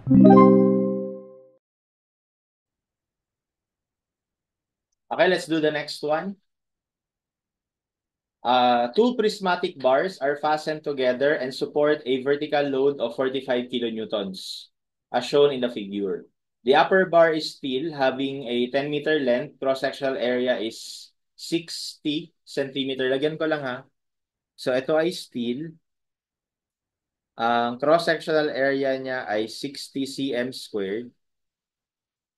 Okay, let's do the next one. Two prismatic bars are fastened together and support a vertical load of 45 kilonewtons, as shown in the figure. The upper bar is steel, having a 10-meter length. Cross-sectional area is 60 centimeter. Lagyan ko lang ha. So, ito ay steel. Ang cross-sectional area niya ay 60 cm squared.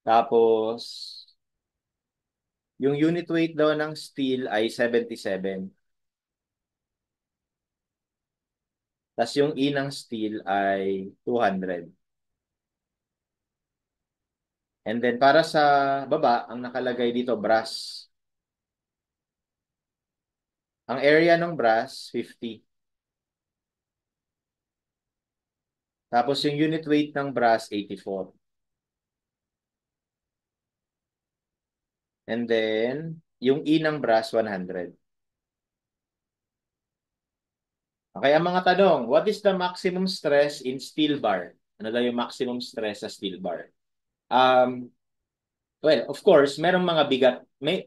Tapos, yung unit weight daw ng steel ay 77. Tapos yung E ng steel ay 200. And then para sa baba, ang nakalagay dito, brass. Ang area ng brass, 50. Tapos yung unit weight ng brass, 84. And then, yung E ng brass, 100. Okay, ang mga tanong, what is the maximum stress in steel bar? Ano daw yung maximum stress sa steel bar? Um, well, of course, merong mga bigat.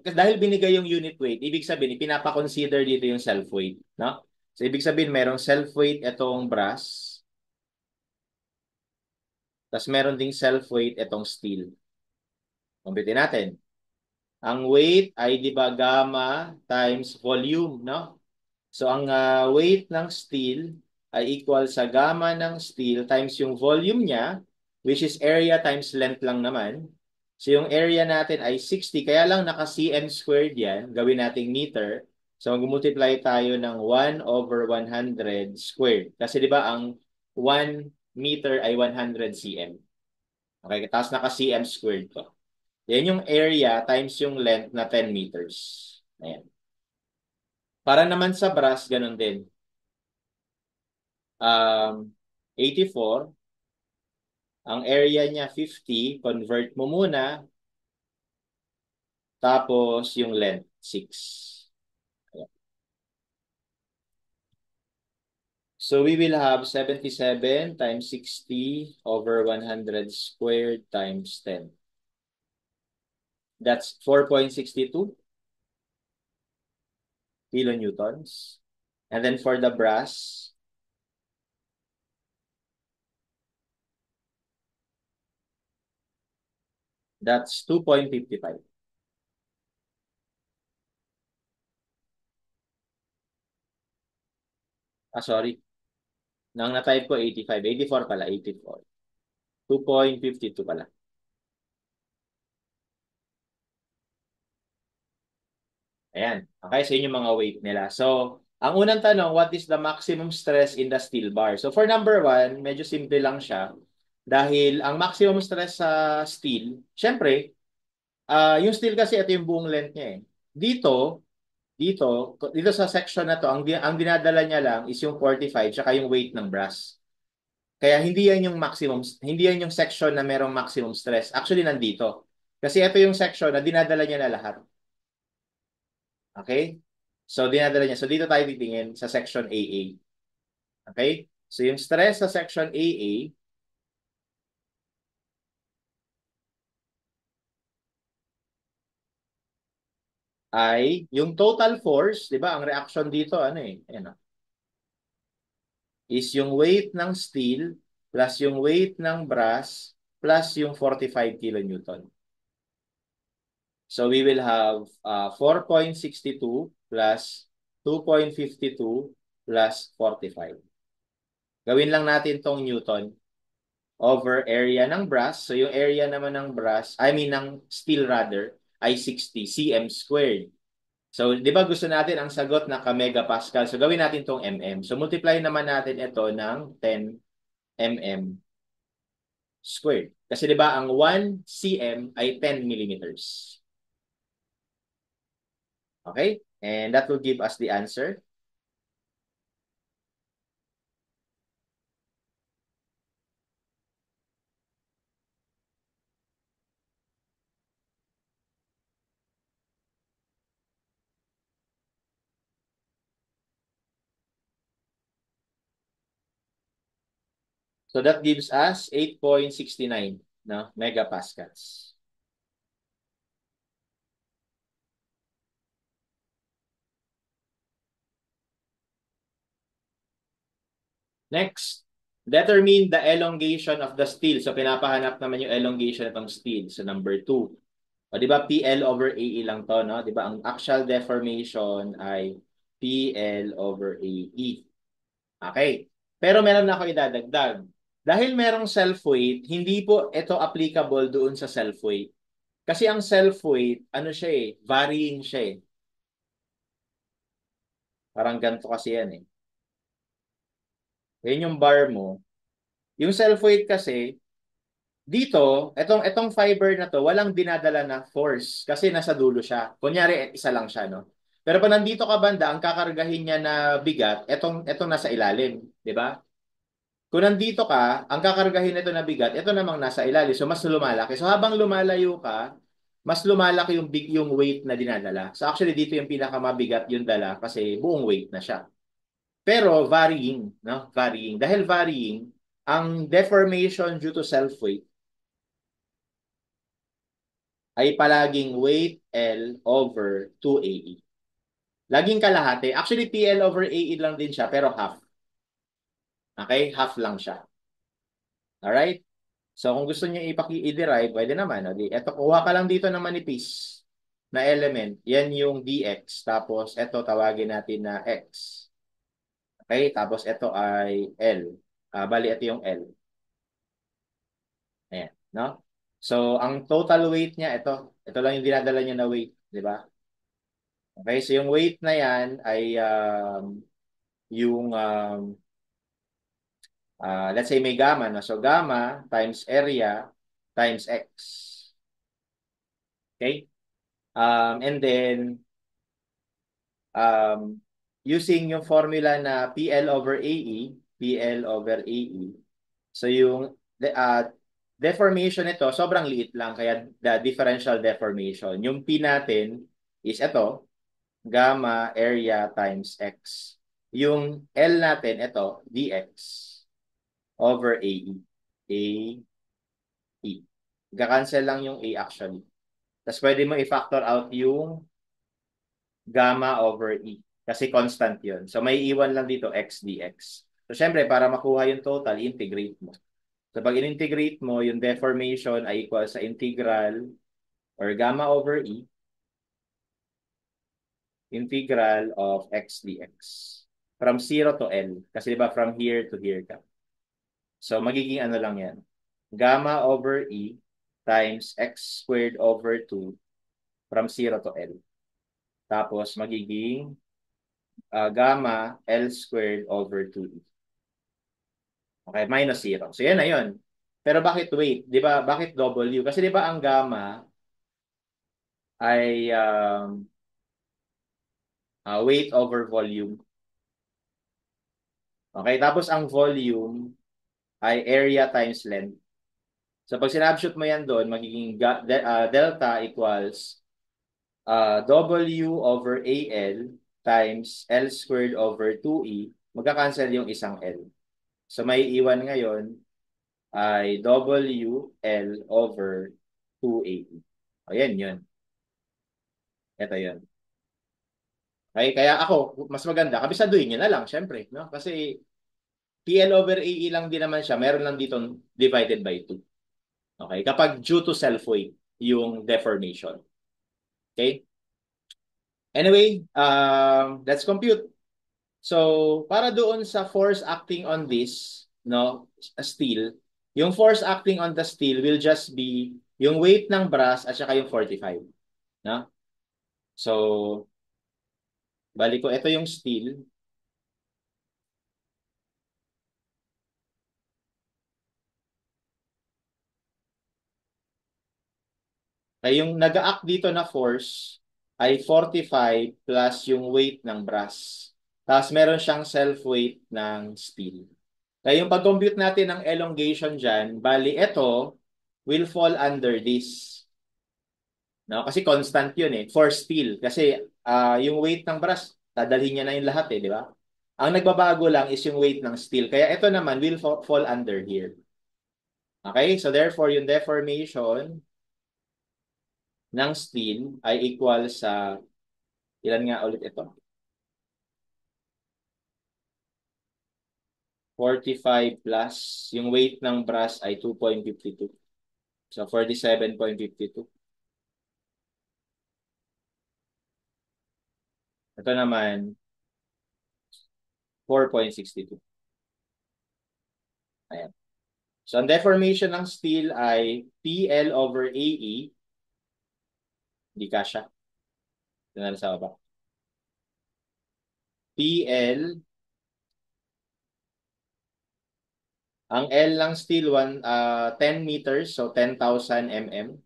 Dahil binigay yung unit weight, ibig sabihin, pinapa-consider dito yung self-weight. No? So, ibig sabihin, merong self-weight itong brass, tapos meron ding self-weight itong steel. Kumpitin natin. Ang weight ay di ba gamma times volume, no? So ang weight ng steel ay equal sa gamma ng steel times yung volume niya, which is area times length lang naman. So yung area natin ay 60, kaya lang naka cm squared yan, gawin nating meter. So mag-multiply tayo ng 1 over 100 squared. Kasi di ba ang 1 meter ay 100 cm. Okay, tapos naka cm squared to. Yan yung area times yung length na 10 meters. Ayan. Para naman sa brass, ganun din. 84. Ang area niya 50. Convert mo muna. Tapos yung length, 6. Ayan. So we will have 77 times 60 over 100 squared times 10. That's 4.62 kilonewtons. And then for the brass, that's 2.55. Sorry. Nang na-type ko 85. 84 pala, 84. 2.52 pala. Ayan. Okay, sa inyo mga weight nila. So, ang unang tanong, what is the maximum stress in the steel bar? So, for number one, medyo simple lang siya. Dahil ang maximum stress sa steel, syempre, yung steel kasi ito yung buong length niya eh. Dito, dito sa section na to, ang dinadala niya lang is yung 45 tsaka yung weight ng brass. Kaya hindi yan yung maximum, hindi yan yung section na merong maximum stress. Actually, nandito. Kasi ito yung section na dinadala niya na lahat. Okay? So, dinadala niya. So, dito tayo titingin sa section AA. Okay? So, yung stress sa section AA ay yung total force, di ba? Ang reaction dito, ano eh? Ayan, is yung weight ng steel plus yung weight ng brass plus yung 45 kilonewton. So, we will have 4.62 plus 2.52 plus 45. Gawin lang natin tong newton over area ng brass. So, yung area naman ng brass, I mean ng steel rather, ay 60 cm squared. So, di ba gusto natin ang sagot na ka-megapascal? So, gawin natin tong mm. So, multiply naman natin ito ng 10 mm squared. Kasi di ba ang 1 cm ay 10 millimeters. Okay? And that will give us the answer. So that gives us 8.69, no, megapascals. Next, determine the elongation of the steel. So pinapahanap naman yung elongation ng steel. So number 2. O di ba PL over AE lang to, no? Di ba ang axial deformation ay PL over AE. Okay. Pero meron na ako idadagdag. Dahil merong self-weight, hindi po ito applicable doon sa self-weight. Kasi ang self-weight, ano siya eh, varying siya eh. Parang ganito kasi yan eh. Yan yung bar mo. Yung self-weight kasi, dito, etong fiber na to, walang dinadala na force kasi nasa dulo siya. Kunyari, isa lang siya, no? Pero pag nandito ka banda, ang kakargahin niya na bigat, etong nasa ilalim, di ba? Kung nandito ka, ang kakargahin nito na bigat, ito namang nasa ilalim. So, mas lumalaki. So, habang lumalayo ka, mas lumalaki yung weight na dinadala. So, actually, dito yung pinakamabigat yung dala kasi buong weight na siya. Pero varying, no? Varying. Dahil varying, ang deformation due to self-weight ay palaging weight L over 2AE. Laging kalahati. Actually, PL over AE lang din siya, pero half. Okay? Half lang siya. Alright? So, kung gusto niyo i-derive, pwede naman. No? Ito, kuha ka lang dito ng manipis na element. Yan yung dx. Tapos, ito, tawagin natin na x. Okay? Tapos, ito ay L. Bali, ito yung L. Ayan. No? So, ang total weight niya, ito. Ito lang yung dinadala niya na weight. Di ba? Okay? So, yung weight na yan ay yung let's say may gamma, no? So gamma times area times x. Okay? And then using yung formula na PL over AE, PL over AE. So yung deformation nito sobrang liit lang kaya the differential deformation. Yung P natin is ito, gamma area times x. Yung L natin ito, dx over AE. AE. Ga-cancel lang yung A actually. Tapos pwede mo i-factor out yung gamma over E. Kasi constant yun. So may iwan lang dito x dx. So syempre para makuha yung total, integrate mo. So pag in-integrate mo, yung deformation ay equal sa integral or gamma over E, integral of x dx. From 0 to L. Kasi diba from here to here ka. So magiging ano lang yan. Gamma over E times x squared over 2 from 0 to L. Tapos magiging gamma L squared over 2E. Okay, minus 0. So yan na yun. Pero bakit weight? 'Di ba? Bakit W? Kasi 'di ba ang gamma ay weight over volume. Okay, tapos ang volume ay area times length. So pag sinabshoot mo yan doon, magiging delta equals W over AL times L squared over 2E. Magka-cancel yung isang L. So may iwan ngayon ay WL over 280. Ayan yun. Ito yun. Okay, kaya ako, mas maganda, kabisaduhin nyo na lang, syempre. No? Kasi PL over AE lang din naman siya, meron lang dito divided by 2. Okay, kapag due to self-weight, yung deformation. Okay? Anyway, let's compute. So, para doon sa force acting on this, no, steel, yung force acting on the steel will just be yung weight ng brass at saka yung 45. No? So, bali ko, ito yung steel. Ay yung nag-act dito na force ay 45 plus yung weight ng brass. Tapos meron siyang self-weight ng steel. Kaya yung pag-compute natin ng elongation dyan, bali ito will fall under this. No? Kasi constant yun eh, for steel. Kasi yung weight ng brass, dadalhin niya na yung lahat eh, di ba? Ang nagbabago lang is yung weight ng steel. Kaya ito naman will fall under here. Okay? So therefore, yung deformation ng steel ay equal sa, ilan nga ulit ito? 45 plus, yung weight ng brass ay 2.52. So 47.52. Ito naman, 4.62. Ayan. So, ang deformation ng steel ay PL over AE. Hindi kasya. Ito na sa baba. PL, ang L ng steel, 10 meters, so 10,000 mm.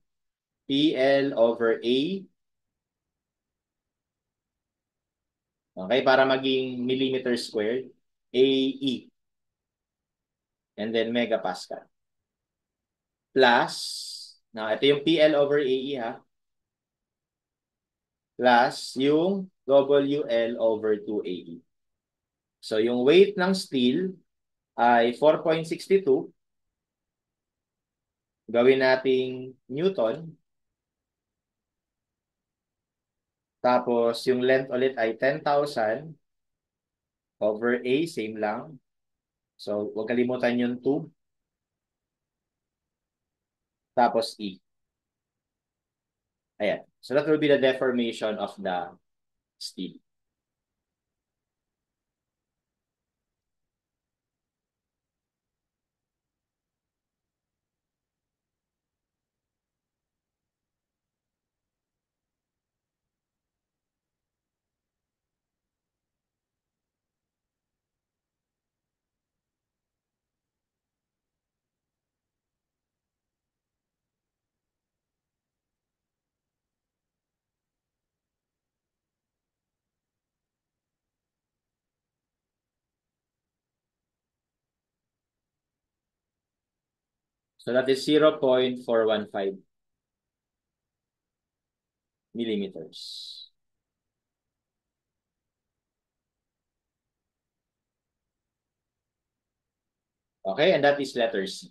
PL over A. Okay, para maging millimeter squared. AE. And then megapascal. Plus, ito yung PL over AE ha. Plus yung WL over 2AE. So, yung weight ng steel ay 4.62. Gawin nating Newton. Tapos, yung length ulit ay 10,000 over A, same lang. So, huwag kalimutan yung 2. Tapos E. Ayan. So, that will be the deformation of the steel. So, that is 0.415 millimeters. Okay, and that is letter C.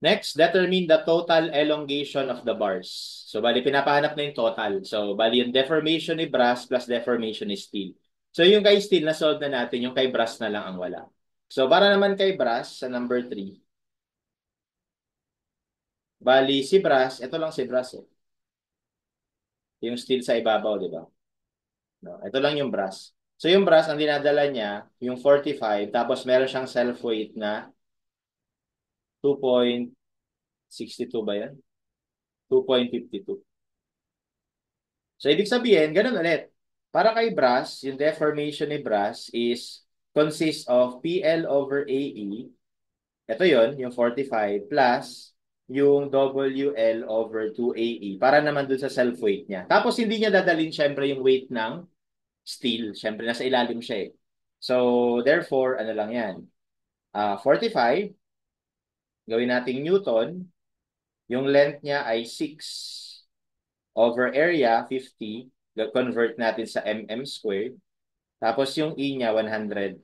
Next, determine the total elongation of the bars. So, bali, pinapahanap na yung total. So, bali, yung deformation ni brass plus deformation ni steel. So, yung kay steel, na-solve na natin. Yung kay brass na lang ang wala. So, para naman kay brass, sa number 3, bali, si brass, ito lang si brass eh. Yung steel sa ibabaw, di ba? No, ito lang yung brass. So, yung brass, ang dinadala niya, yung 45, tapos meron siyang self-weight na 2.62 ba yan? 2.52. So, ibig sabihin, ganun ulit. Para kay brass, yung deformation ni brass is consists of PL over AE. Ito yon yung 45 plus yung WL over 2AE para naman dun sa self-weight niya. Tapos, hindi niya dadalhin syempre yung weight ng steel. Syempre, nasa ilalim siya eh. So, therefore, ano lang yan? 45, gawin nating Newton. Yung length niya ay 6 over area, 50. Convert natin sa mm squared. Tapos yung E niya, 100.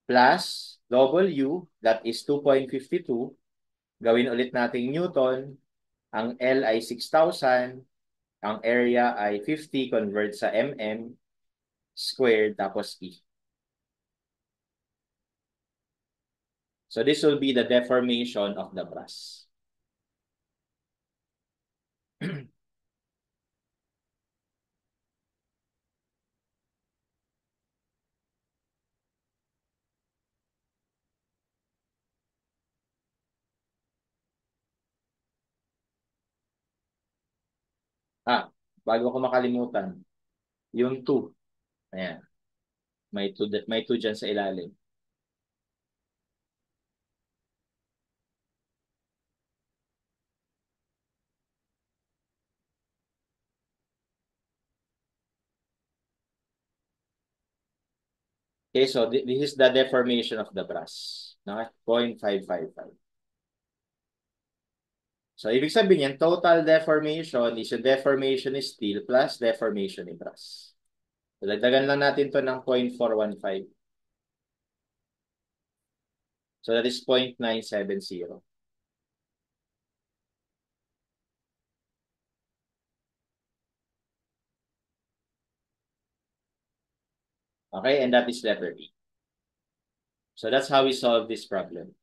Plus W, that is 2.52. Gawin ulit natin Newton. Ang L ay 6,000. Ang area ay 50. Convert sa mm squared. Tapos E. So this will be the deformation of the brass. Bago ko makalimutan, yung 2. Ayan. May 2 dyan sa ilalim. Okay, so this is the deformation of the brass. Okay? 0.555. So, ibig sabihin yan, total deformation is yung deformation ni steel plus deformation ni brass. Dagdagan lang natin to ng 0.415. So that is 0.970. Okay, and that is letter B. So that's how we solve this problem.